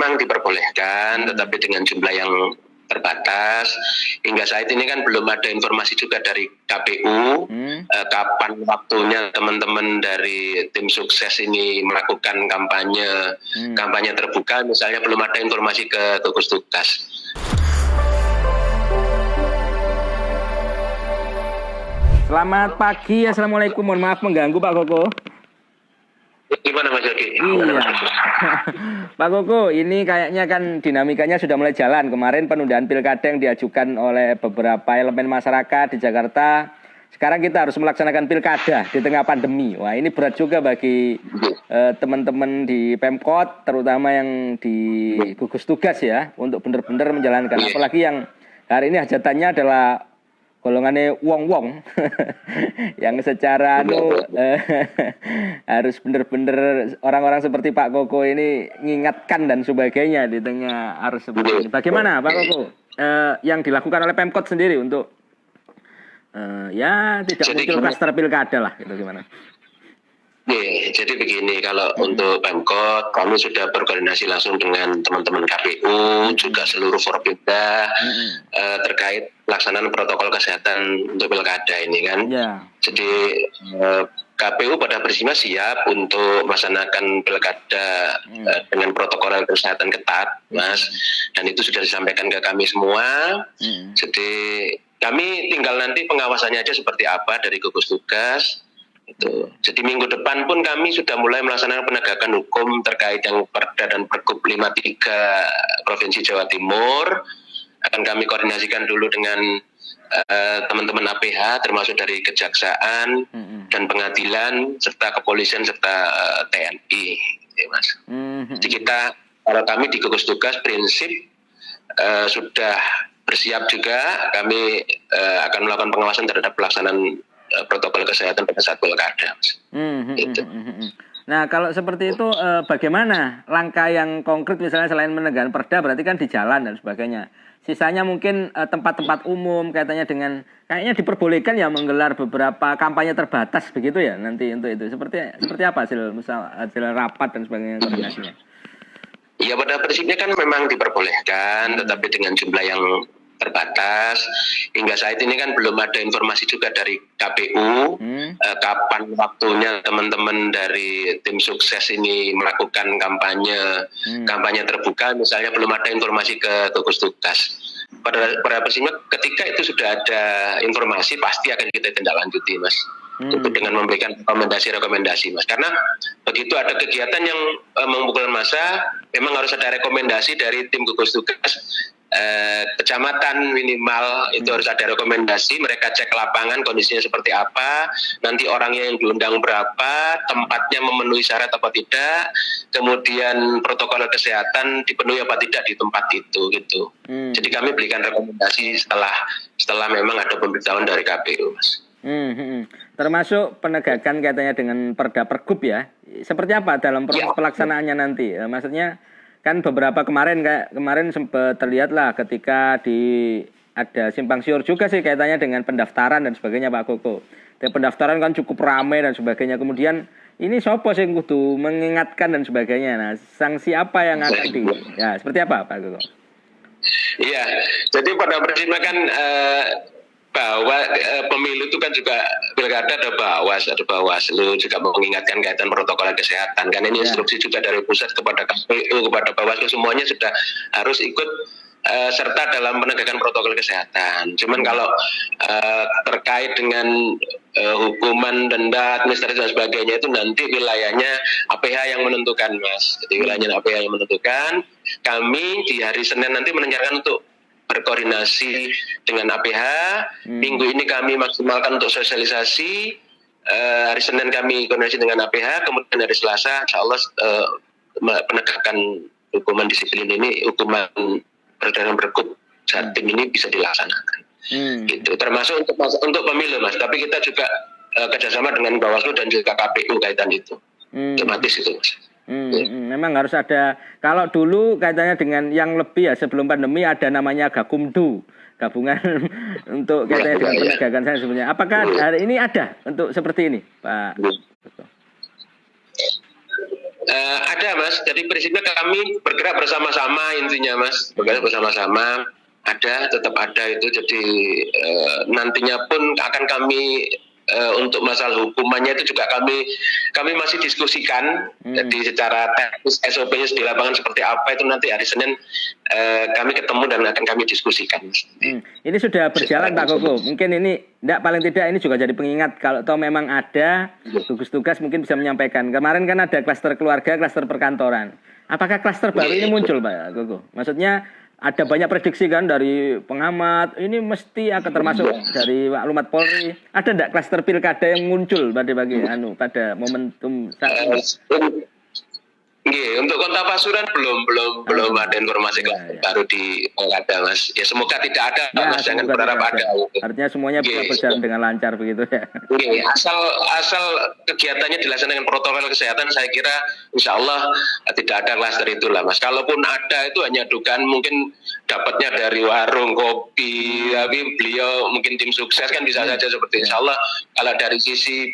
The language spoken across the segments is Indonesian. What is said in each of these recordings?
memang diperbolehkan, tetapi dengan jumlah yang terbatas. Hingga saat ini kan belum ada informasi juga dari KPU kapan waktunya teman-teman dari tim sukses ini melakukan kampanye terbuka. Misalnya belum ada informasi ke gugus tugas. Selamat pagi, assalamualaikum. Mohon maaf mengganggu Pak Koko. Gimana Mas Yogi? Iya. Pak Koko, ini kayaknya kan dinamikanya sudah mulai jalan. Kemarin penundaan pilkada yang diajukan oleh beberapa elemen masyarakat di Jakarta. Sekarang kita harus melaksanakan pilkada di tengah pandemi. Wah, ini berat juga bagi teman-teman di Pemkot, terutama yang di gugus tugas ya, untuk benar-benar menjalankan. Apalagi yang hari ini hajatannya adalah golongannya wong-wong yang secara harus benar-benar orang-orang seperti Pak Koko ini mengingatkan dan sebagainya di tengah arus seperti ini. Bagaimana Pak Koko yang dilakukan oleh Pemkot sendiri untuk ya tidak muncul klaster pilkada lah, gitu gimana? Jadi begini, kalau untuk Pemkot kami sudah berkoordinasi langsung dengan teman-teman KPU, juga seluruh Forpimda terkait pelaksanaan protokol kesehatan untuk pilkada ini kan. Jadi KPU pada prinsipnya siap untuk melaksanakan pilkada dengan protokol kesehatan ketat, Mas. Dan itu sudah disampaikan ke kami semua. Jadi kami tinggal nanti pengawasannya aja seperti apa dari gugus tugas. Itu. Jadi minggu depan pun kami sudah mulai melaksanakan penegakan hukum terkait yang Perda dan Pergub 53 Provinsi Jawa Timur. Akan kami koordinasikan dulu dengan teman-teman APH, termasuk dari Kejaksaan dan Pengadilan, serta Kepolisian, serta TNI. Ya, Mas. Jadi kita, kalau kami di gugus tugas prinsip sudah bersiap juga, kami akan melakukan pengawasan terhadap pelaksanaan protokol kesehatan pada saat pilkada. Gitu. Nah, kalau seperti itu bagaimana langkah yang konkret, misalnya selain menegakkan Perda berarti kan di jalan dan sebagainya. Sisanya mungkin tempat-tempat umum kayaknya diperbolehkan ya menggelar beberapa kampanye terbatas begitu ya nanti untuk itu. Seperti apa hasil rapat dan sebagainya koordinasinya? Ya pada prinsipnya kan memang diperbolehkan, tetapi dengan jumlah yang terbatas. Hingga saat ini kan belum ada informasi juga dari KPU kapan waktunya teman-teman dari tim sukses ini melakukan kampanye terbuka. Misalnya belum ada informasi ke gugus tugas. Pada prinsipnya ketika itu sudah ada informasi pasti akan kita tindak lanjuti, Mas. Itu dengan memberikan rekomendasi, Mas. Karena begitu ada kegiatan yang memukul massa, memang harus ada rekomendasi dari tim gugus tugas. Kecamatan minimal itu harus ada rekomendasi, mereka cek lapangan kondisinya seperti apa, nanti orangnya yang diundang berapa, tempatnya memenuhi syarat apa tidak, kemudian protokol kesehatan dipenuhi apa tidak di tempat itu gitu. Jadi kami berikan rekomendasi setelah memang ada pemberitahuan dari KPU, Mas. Termasuk penegakan katanya dengan Perda Pergub ya. Seperti apa dalam proses pelaksanaannya nanti? Maksudnya kan beberapa kemarin sempat terlihat lah ketika ada simpang siur juga sih kaitannya dengan pendaftaran dan sebagainya Pak Koko. Dan pendaftaran kan cukup ramai dan sebagainya. Kemudian ini sopo sih kudu mengingatkan dan sebagainya. Nah, sanksi apa yang akan ya seperti apa Pak Koko? Iya, jadi pada prinsipnya kan bahwa pemilu itu kan juga pilkada ada Bawaslu juga mengingatkan kaitan protokol kesehatan kan ini instruksi juga dari pusat kepada KPU kepada Bawaslu semuanya sudah harus ikut serta dalam penegakan protokol kesehatan. Cuman kalau terkait dengan hukuman, denda, administrasi dan sebagainya itu nanti wilayahnya APH yang menentukan, Mas. Jadi wilayahnya APH yang menentukan. Kami di hari Senin nanti merencanakan untuk berkoordinasi dengan APH. Minggu ini kami maksimalkan untuk sosialisasi. Hari Senin kami koordinasi dengan APH. Kemudian hari Selasa, insya Allah penegakan hukuman disiplin ini, hukuman berdasarkan Pergub Jatim ini bisa dilaksanakan. Gitu. Termasuk untuk pemilu, Mas. Tapi kita juga kerjasama dengan Bawaslu dan juga KPU kaitan itu. Otomatis itu, Mas. Memang harus ada. Kalau dulu kaitannya dengan yang lebih ya sebelum pandemi ada namanya Gakumdu, gabungan untuk kaitannya dengan penegakan saya sebenarnya. Apakah hari ini ada untuk seperti ini, Pak? Ada Mas, jadi prinsipnya kami bergerak bersama-sama intinya Mas, bergerak bersama-sama, tetap ada itu, jadi nantinya pun akan kami untuk masalah hukumannya itu juga kami masih diskusikan, jadi secara teknis SOP-nya di lapangan seperti apa itu nanti hari Senin kami ketemu dan akan kami diskusikan. Ini sudah berjalan Pak Koko, mungkin ini paling tidak ini juga jadi pengingat kalau toh memang ada gugus tugas mungkin bisa menyampaikan. Kemarin kan ada klaster keluarga, klaster perkantoran. Apakah klaster baru ini muncul Pak Koko? Maksudnya ada banyak prediksi kan dari pengamat, ini mesti akan termasuk dari maklumat Polri. Ada enggak klaster pilkada yang muncul pada momentum saat ini? Untuk Kota Pasuruan belum ada informasi baru di pilkada Mas. Ya semoga tidak ada Mas, jangan berharap ada. Artinya semuanya bisa berjalan dengan lancar begitu ya. Asal kegiatannya dilaksanakan dengan protokol kesehatan, saya kira insya Allah tidak ada klaster itulah Mas. Kalaupun ada itu hanya dugaan mungkin dapatnya dari warung kopi, tapi beliau mungkin tim sukses kan bisa saja seperti insya Allah. Kalau dari sisi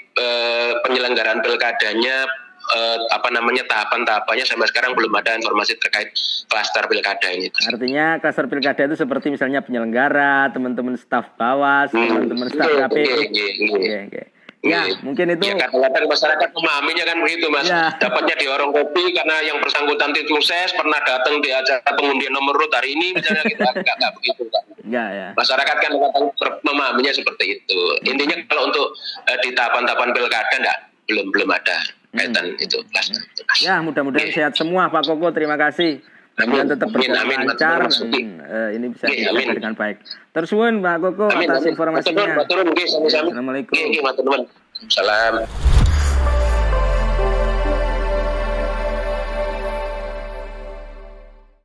penyelenggaraan pilkadanya tahapan-tahapannya sampai sekarang belum ada informasi terkait klaster pilkada ini. Artinya klaster pilkada itu seperti misalnya penyelenggara, teman-teman staf Bawas, teman-teman staf KPU. Ya, mungkin itu. Ya, kadang-kadang masyarakat memahaminya kan begitu Mas. Ya. Dapatnya di warung kopi karena yang bersangkutan tim sukses pernah datang di acara pengundian nomor urut hari ini misalnya gitu. Enggak begitu kan. Ya. Masyarakat kan memahaminya seperti itu. Intinya kalau untuk di tahapan-tahapan pilkada belum ada kaitan itu klaster. Ya, mudah-mudahan sehat semua Pak Koko, terima kasih. Dan tetap berjalan lancar dan ini bisa dilakukan dengan baik. Terus Pak Koko atas informasinya. Assalamualaikum. Assalamualaikum. Salam.